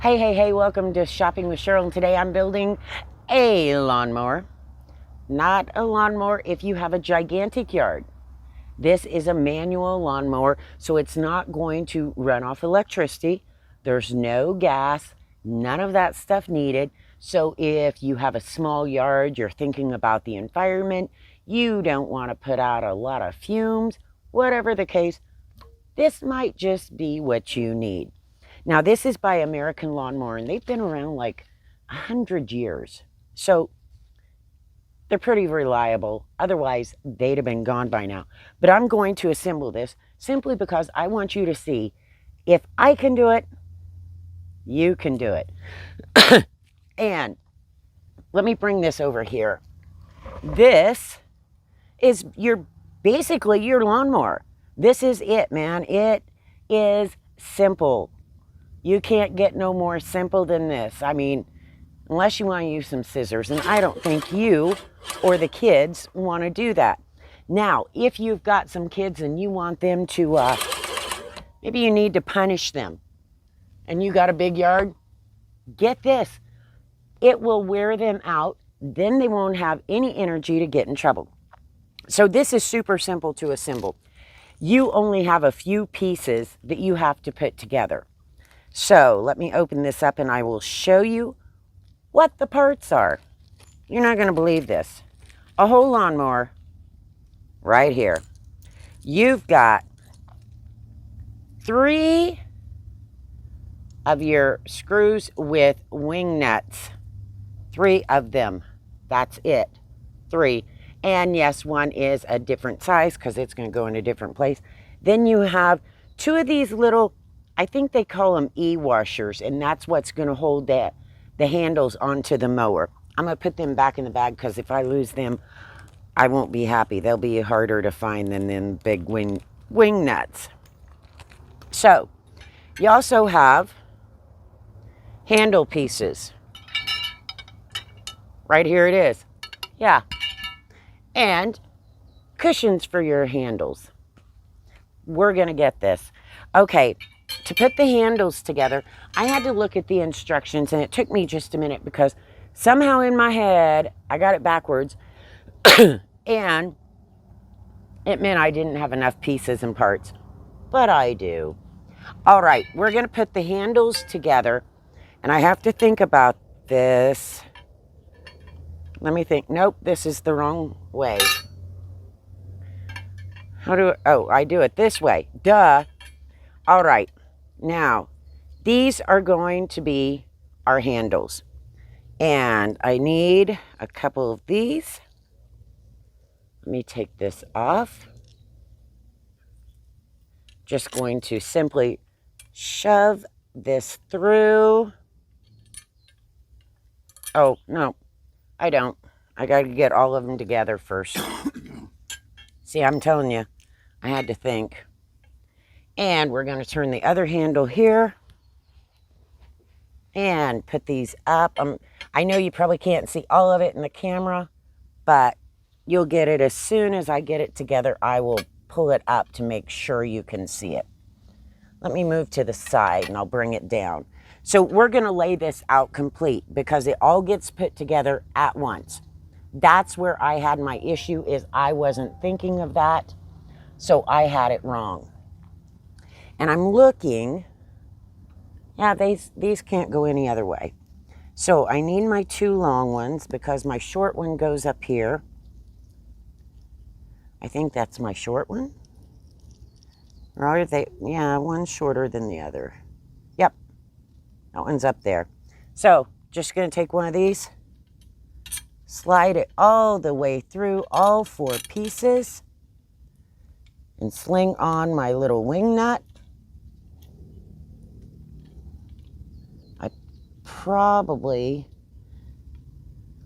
Hey, welcome to Shopping with Cheryl. And today I'm building a lawnmower. Not a lawnmower if you have a gigantic yard. This is a manual lawnmower, so it's not going to run off electricity. There's no gas, none of that stuff needed. So if you have a small yard, you're thinking about the environment, you don't want to put out a lot of fumes, whatever the case, this might just be what you need. Now, this is by American Lawn Mower, and they've been around like 100 years. So they're pretty reliable. Otherwise, they'd have been gone by now. But I'm going to assemble this simply because I want you to see if I can do it, you can do it. And let me bring this over here. This is basically your lawnmower. This is it, man. It is simple. You can't get no more simple than this. I mean, unless you want to use some scissors, and I don't think you or the kids want to do that. Now, if you've got some kids and you want them to, maybe you need to punish them, and you got a big yard, get this. It will wear them out. Then they won't have any energy to get in trouble. So this is super simple to assemble. You only have a few pieces that you have to put together. So let me open this up and I will show you what the parts are. You're not going to believe this. A whole lawnmower right here. You've got 3 of your screws with wing nuts. 3 of them. That's it. 3. And yes, one is a different size because it's going to go in a different place. Then you have 2 of these little, I think they call them E-washers, and that's what's going to hold the handles onto the mower. I'm going to put them back in the bag because if I lose them, I won't be happy. They'll be harder to find than them big wing nuts. So, you also have handle pieces. Right here it is. Yeah. And cushions for your handles. We're going to get this. Okay, to put the handles together, I had to look at the instructions, and it took me just a minute because somehow in my head, I got it backwards, and it meant I didn't have enough pieces and parts, but I do. All right, we're going to put the handles together, and I have to think about this. Let me think. Nope, this is the wrong way. I do it this way. Duh. All right. Now, these are going to be our handles. And I need a couple of these. Let me take this off. Just going to simply shove this through. Oh, no. I don't. I got to get all of them together first. See, I'm telling you, I had to think. And we're going to turn the other handle here and put these up. I know you probably can't see all of it in the camera, but you'll get it as soon as I get it together. I will pull it up to make sure you can see it. Let me move to the side and I'll bring it down. So we're going to lay this out complete because it all gets put together at once. That's where I had my issue, is I wasn't thinking of that, so I had it wrong. And I'm looking, yeah, these can't go any other way. So I need my 2 long ones because my short one goes up here. I think that's my short one. Or are they? Yeah, one's shorter than the other. Yep. That one's up there. So, just going to take one of these, slide it all the way through all 4 pieces, and sling on my little wing nut. I probably,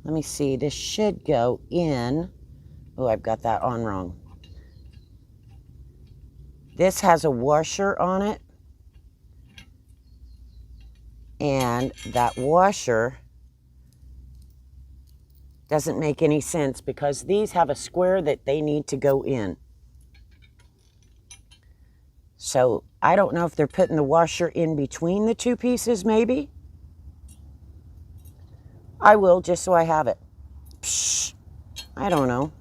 let me see, this should go in. Oh, I've got that on wrong. This has a washer on it. And that washer doesn't make any sense because these have a square that they need to go in. So I don't know if they're putting the washer in between the 2 pieces, maybe. I will, just so I have it. Psh, I don't know.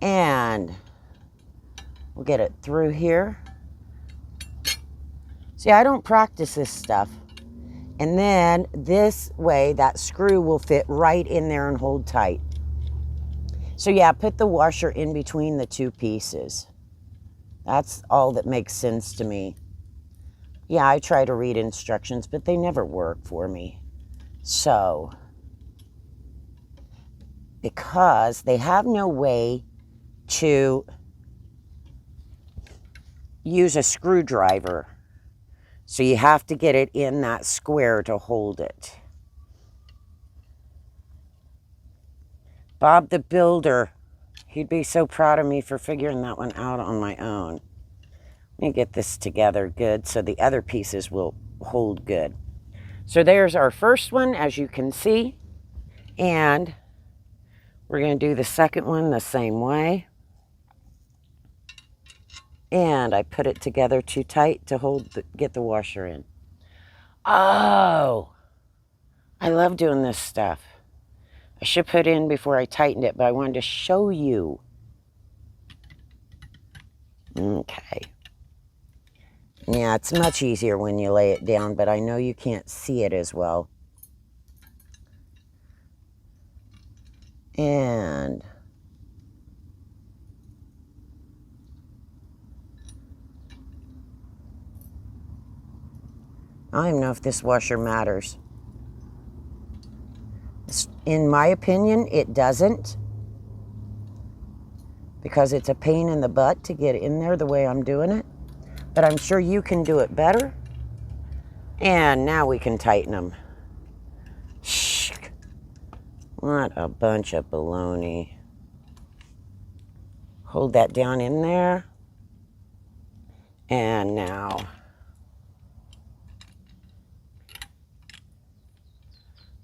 And we'll get it through here. See, I don't practice this stuff. And then this way, that screw will fit right in there and hold tight. So yeah, put the washer in between the two pieces. That's all that makes sense to me. Yeah, I try to read instructions, but they never work for me. So, because they have no way to use a screwdriver. So you have to get it in that square to hold it. Bob the Builder, he'd be so proud of me for figuring that one out on my own. Let me get this together good so the other pieces will hold good. So there's our first one, as you can see. And we're going to do the second one the same way. And I put it together too tight to get the washer in. Oh, I love doing this stuff. I should put in before I tightened it, but I wanted to show you. Okay. Yeah, it's much easier when you lay it down, but I know you can't see it as well. And I don't even know if this washer matters. In my opinion, it doesn't, because it's a pain in the butt to get in there the way I'm doing it. But I'm sure you can do it better. And now we can tighten them. Shh. What a bunch of baloney. Hold that down in there. And now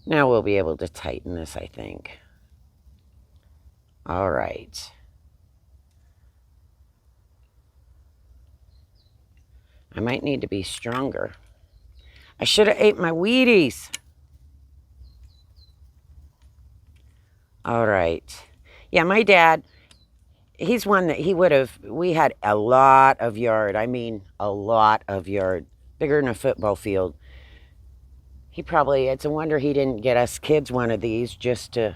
we'll be able to tighten this, I think. All right. I might need to be stronger. I should have ate my Wheaties. All right. Yeah, my dad, he's one that we had a lot of yard. I mean, a lot of yard. Bigger than a football field. It's a wonder he didn't get us kids one of these just to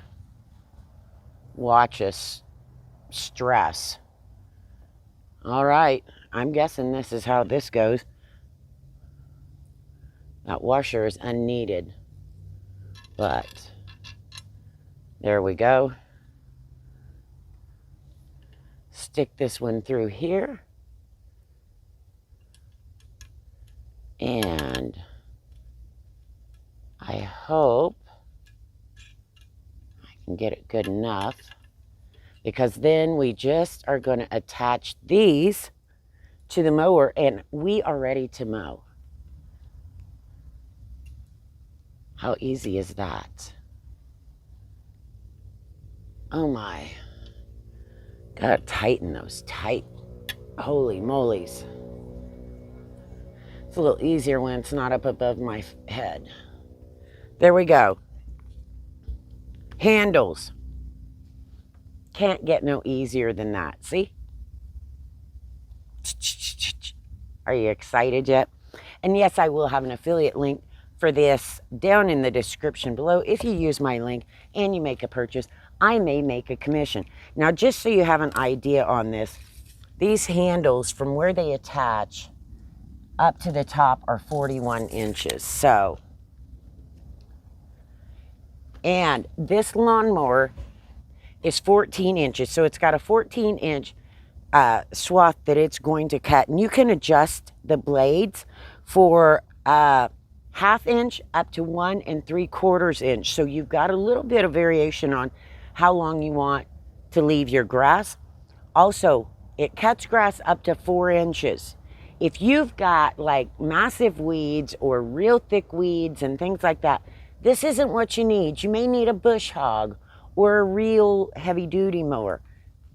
watch us stress. All right. I'm guessing this is how this goes. That washer is unneeded. But there we go. Stick this one through here. And I hope I can get it good enough, because then we just are going to attach these to the mower and we are ready to mow. How easy is that? Oh my. Gotta tighten those tight. Holy moly's. It's a little easier when it's not up above my head. There we go. Handles. Can't get no easier than that. See? Are you excited yet? And yes, I will have an affiliate link for this down in the description below. If you use my link and you make a purchase, I may make a commission. Now, just so you have an idea on this, these handles from where they attach up to the top are 41 inches. So, and this lawnmower is 14 inches. So it's got a 14-inch swath that it's going to cut. And you can adjust the blades for ½ inch up to 1 3/4 inch. So you've got a little bit of variation on how long you want to leave your grass. Also, it cuts grass up to 4 inches. If you've got like massive weeds or real thick weeds and things like that, this isn't what you need. You may need a bush hog or a real heavy duty mower.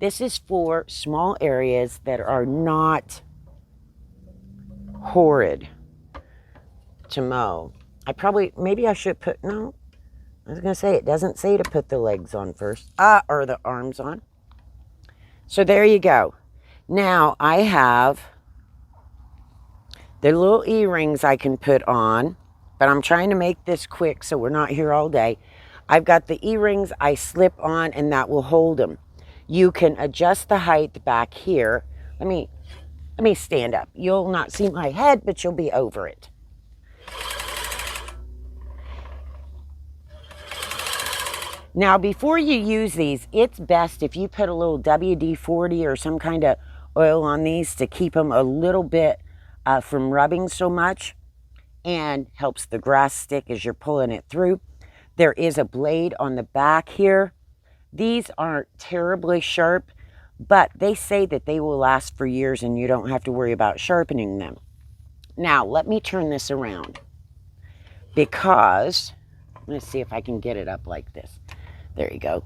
This is for small areas that are not horrid to mow. Maybe I should put, no, I was going to say, it doesn't say to put the legs on first, or the arms on. So there you go. Now I have the little E-rings I can put on, but I'm trying to make this quick so we're not here all day. I've got the E-rings I slip on, and that will hold them. You can adjust the height back here. Let me stand up. You'll not see my head, but you'll be over it. Now, before you use these, it's best if you put a little WD-40 or some kind of oil on these to keep them a little bit from rubbing so much, and helps the grass stick as you're pulling it through. There is a blade on the back here. These aren't terribly sharp, but they say that they will last for years and you don't have to worry about sharpening them. Now, let me turn this around, because I'm going to see if I can get it up like this. There you go.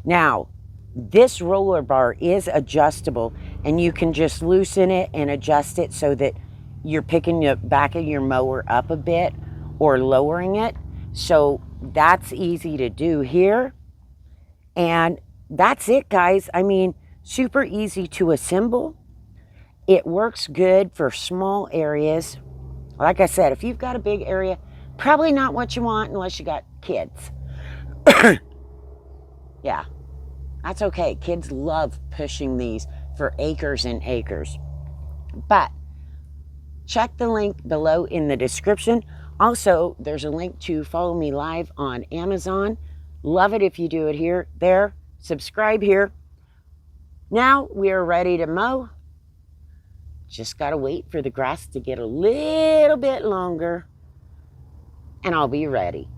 Now, this roller bar is adjustable, and you can just loosen it and adjust it so that you're picking the back of your mower up a bit or lowering it. So that's easy to do here. And that's it, guys. I mean, super easy to assemble. It works good for small areas. Like I said, if you've got a big area, probably not what you want unless you got kids. Yeah, that's okay. Kids love pushing these for acres and acres. But check the link below in the description. Also, there's a link to follow me live on Amazon. Love it if you do it here, there. Subscribe here. Now we are ready to mow. Just got to wait for the grass to get a little bit longer, and I'll be ready.